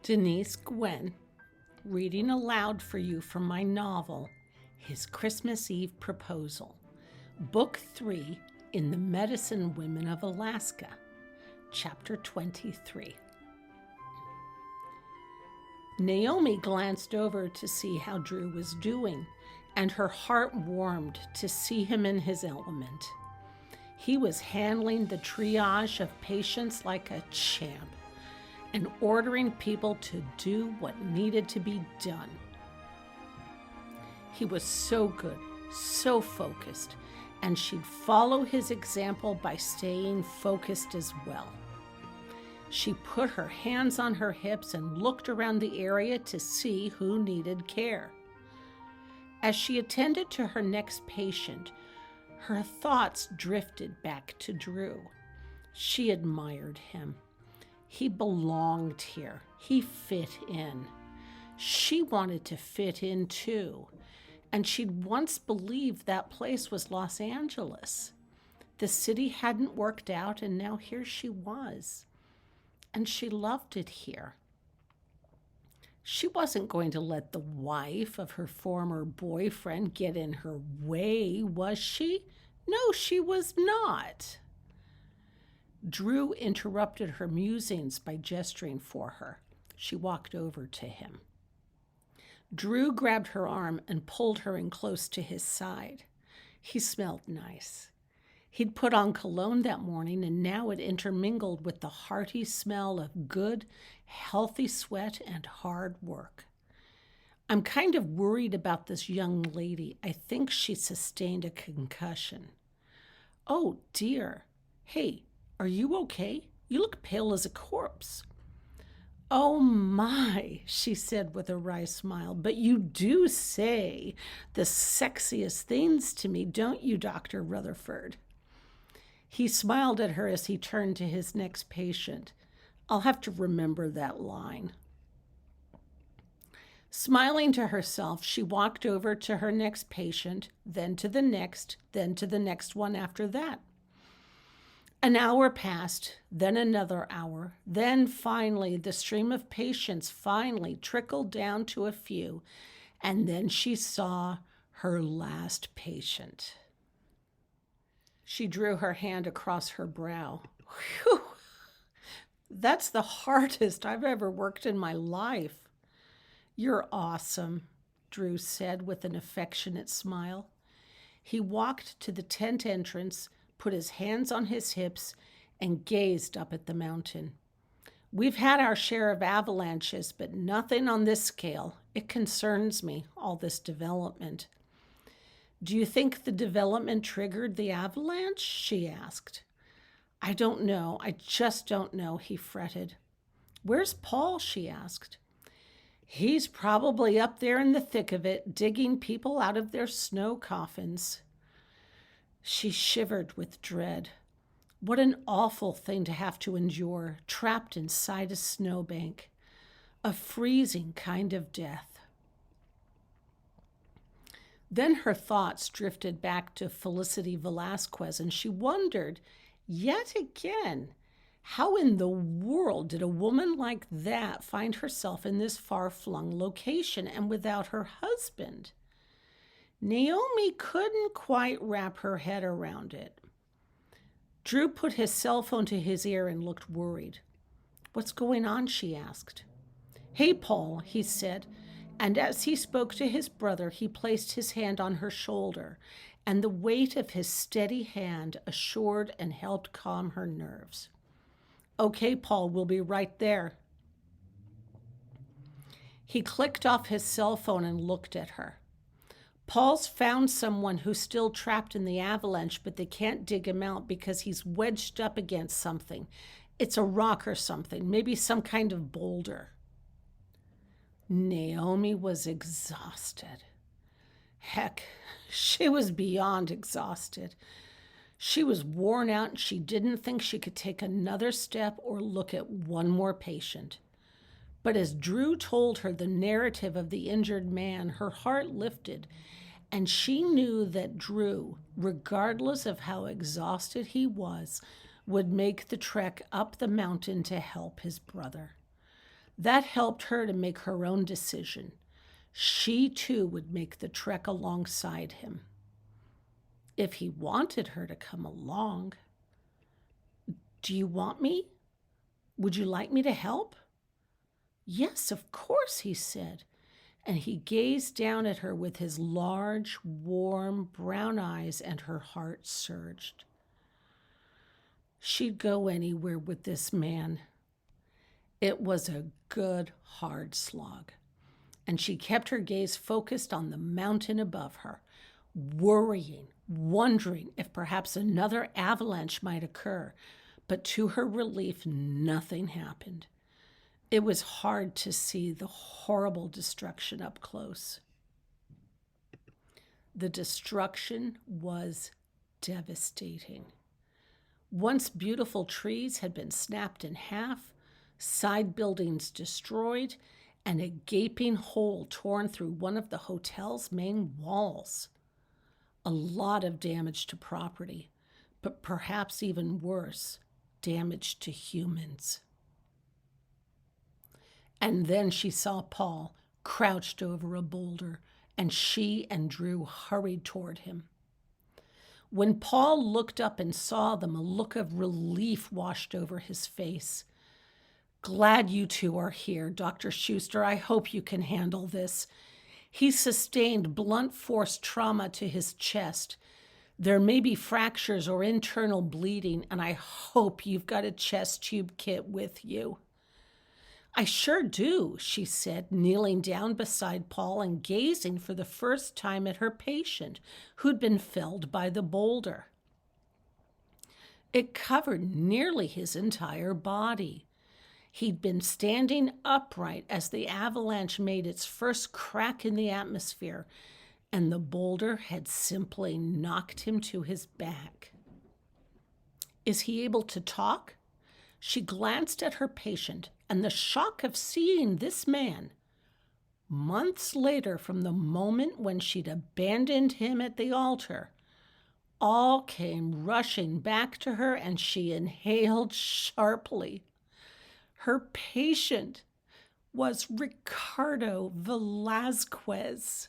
Denise Gwen, reading aloud for you from my novel, His Christmas Eve Proposal, Book 3 in the Medicine Women of Alaska, Chapter 23. Naomi glanced over to see how Drew was doing, and her heart warmed to see him in his element. He was handling the triage of patients like a champ and ordering people to do what needed to be done. He was so good, so focused, and she'd follow his example by staying focused as well. She put her hands on her hips and looked around the area to see who needed care. As she attended to her next patient, her thoughts drifted back to Drew. She admired him. He belonged here. He fit in. She wanted to fit in too, and she'd once believed that place was Los Angeles. The city hadn't worked out, and now here she was. And she loved it here. She wasn't going to let the wife of her former boyfriend get in her way, was she? No, she was not. Drew interrupted her musings by gesturing for her. She walked over to him. Drew grabbed her arm and pulled her in close to his side. He smelled nice. He'd put on cologne that morning, and now it intermingled with the hearty smell of good, healthy sweat and hard work. I'm kind of worried about this young lady. I think she sustained a concussion. Oh, dear. Hey, are you okay? You look pale as a corpse. Oh, my, she said with a wry smile, but you do say the sexiest things to me, don't you, Dr. Rutherford? He smiled at her as he turned to his next patient. I'll have to remember that line. Smiling to herself, she walked over to her next patient, then to the next one after that. An hour passed, then another hour, then finally the stream of patients finally trickled down to a few, and then she saw her last patient. She drew her hand across her brow. Whew, that's the hardest I've ever worked in my life. You're awesome, Drew said with an affectionate smile. He walked to the tent entrance, put his hands on his hips, and gazed up at the mountain. We've had our share of avalanches, but nothing on this scale. It concerns me, all this development. Do you think the development triggered the avalanche? She asked. I don't know. I just don't know, he fretted. Where's Paul? She asked. He's probably up there in the thick of it, digging people out of their snow coffins. She shivered with dread. What an awful thing to have to endure, trapped inside a snowbank. A freezing kind of death. Then her thoughts drifted back to Felicity Velasquez, and she wondered, yet again, how in the world did a woman like that find herself in this far-flung location and without her husband? Naomi couldn't quite wrap her head around it. Drew put his cell phone to his ear and looked worried. What's going on? She asked. Hey, Paul, he said, and as he spoke to his brother, he placed his hand on her shoulder, and the weight of his steady hand assured and helped calm her nerves. Okay, Paul, we'll be right there. He clicked off his cell phone and looked at her. Paul's found someone who's still trapped in the avalanche, but they can't dig him out because he's wedged up against something. It's a rock or something, maybe some kind of boulder. Naomi was exhausted. Heck, she was beyond exhausted. She was worn out and she didn't think she could take another step or look at one more patient. But as Drew told her the narrative of the injured man, her heart lifted, and she knew that Drew, regardless of how exhausted he was, would make the trek up the mountain to help his brother. That helped her to make her own decision. She too would make the trek alongside him. If he wanted her to come along. Do you want me? Would you like me to help? Yes, of course, he said, and he gazed down at her with his large, warm brown eyes, and her heart surged. She'd go anywhere with this man. It was a good, hard slog, and she kept her gaze focused on the mountain above her, worrying, wondering if perhaps another avalanche might occur. But to her relief, nothing happened. It was hard to see the horrible destruction up close. The destruction was devastating. Once beautiful trees had been snapped in half, side buildings destroyed, and a gaping hole torn through one of the hotel's main walls. A lot of damage to property, but perhaps even worse, damage to humans. And then she saw Paul crouched over a boulder, and she and Drew hurried toward him. When Paul looked up and saw them, a look of relief washed over his face. Glad you two are here, Dr. Schuster. I hope you can handle this. He sustained blunt force trauma to his chest. There may be fractures or internal bleeding, and I hope you've got a chest tube kit with you. I sure do, she said, kneeling down beside Paul and gazing for the first time at her patient, who'd been felled by the boulder. It covered nearly his entire body. He'd been standing upright as the avalanche made its first crack in the atmosphere, and the boulder had simply knocked him to his back. Is he able to talk? She glanced at her patient, and the shock of seeing this man, months later from the moment when she'd abandoned him at the altar, all came rushing back to her, and she inhaled sharply. Her patient was Ricardo Velazquez.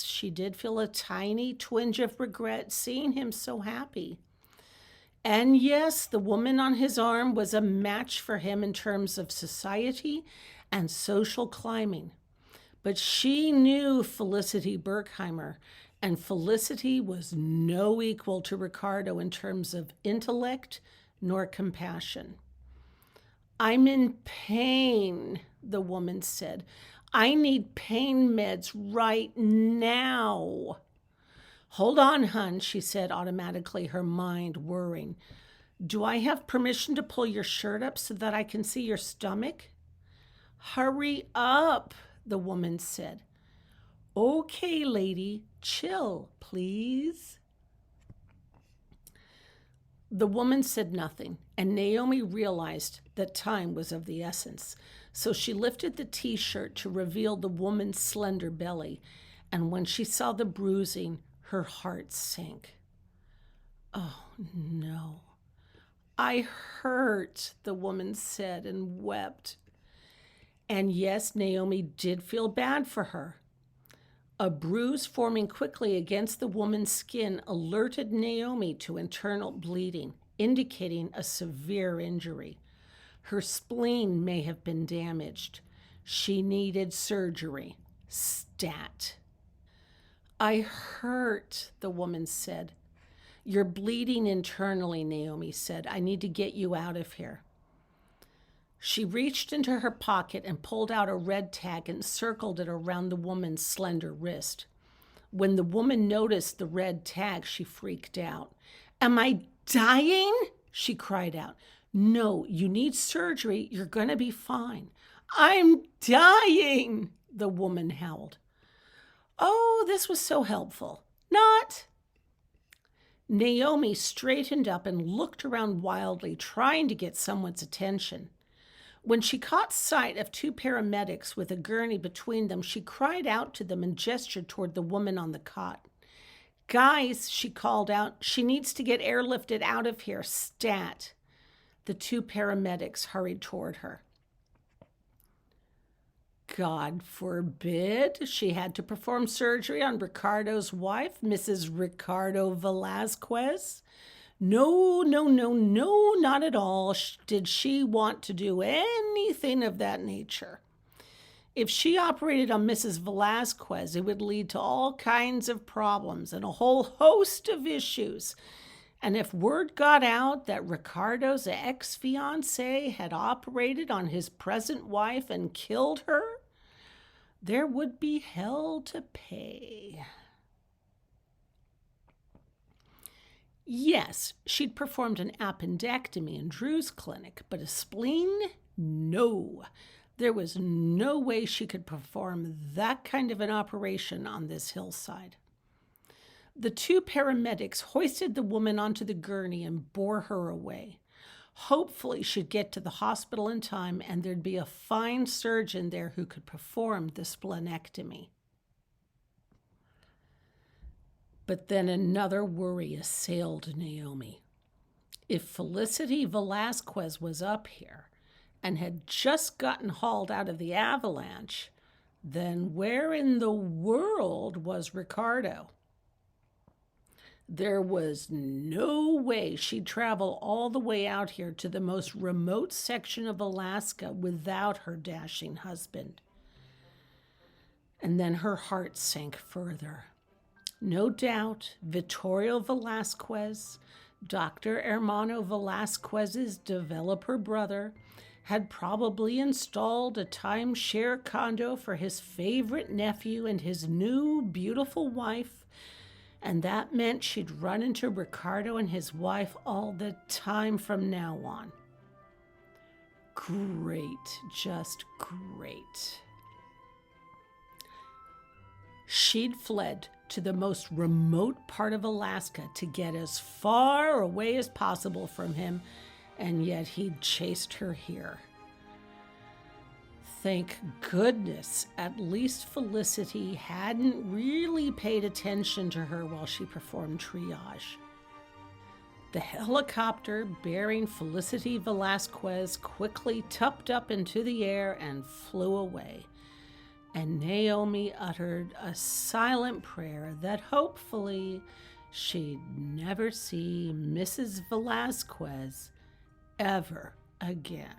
She did feel a tiny twinge of regret seeing him so happy. And yes, the woman on his arm was a match for him in terms of society and social climbing. But she knew Felicity Berkheimer, and Felicity was no equal to Ricardo in terms of intellect nor compassion. I'm in pain, the woman said. I need pain meds right now. Hold on, hun, she said automatically, her mind whirring. Do I have permission to pull your shirt up so that I can see your stomach? Hurry up, the woman said. Okay, lady, chill, please. The woman said nothing, and Naomi realized that time was of the essence. So she lifted the t-shirt to reveal the woman's slender belly, and when she saw the bruising, her heart sank. Oh, no. I hurt, the woman said and wept. And yes, Naomi did feel bad for her. A bruise forming quickly against the woman's skin alerted Naomi to internal bleeding, indicating a severe injury. Her spleen may have been damaged. She needed surgery. Stat. I hurt, the woman said. You're bleeding internally, Naomi said. I need to get you out of here. She reached into her pocket and pulled out a red tag and circled it around the woman's slender wrist. When the woman noticed the red tag, she freaked out. Am I dying? She cried out. No, you need surgery. You're going to be fine. I'm dying, the woman howled. Oh, this was so helpful. Not. Naomi straightened up and looked around wildly, trying to get someone's attention. When she caught sight of two paramedics with a gurney between them, she cried out to them and gestured toward the woman on the cot. "Guys," she called out, "she needs to get airlifted out of here, stat." The two paramedics hurried toward her. God forbid she had to perform surgery on Ricardo's wife, Mrs. Ricardo Velasquez. No, no, no, no, not at all did she want to do anything of that nature. If she operated on Mrs. Velasquez, it would lead to all kinds of problems and a whole host of issues. And if word got out that Ricardo's ex-fiancée had operated on his present wife and killed her, there would be hell to pay. Yes, she'd performed an appendectomy in Drew's clinic, but a spleen? No. There was no way she could perform that kind of an operation on this hillside. The two paramedics hoisted the woman onto the gurney and bore her away. Hopefully she'd get to the hospital in time and there'd be a fine surgeon there who could perform the splenectomy. But then another worry assailed Naomi. If Felicity Velasquez was up here and had just gotten hauled out of the avalanche, then where in the world was Ricardo? There was no way she'd travel all the way out here to the most remote section of Alaska without her dashing husband. And then her heart sank further. No doubt, Vittorio Velasquez, Dr. Hermano Velasquez's developer brother, had probably installed a timeshare condo for his favorite nephew and his new, beautiful wife, and that meant she'd run into Ricardo and his wife all the time from now on. Great, just great. She'd fled to the most remote part of Alaska to get as far away as possible from him, and yet he'd chased her here. Thank goodness, at least Felicity hadn't really paid attention to her while she performed triage. The helicopter bearing Felicity Velasquez quickly tucked up into the air and flew away. And Naomi uttered a silent prayer that hopefully she'd never see Mrs. Velasquez ever again.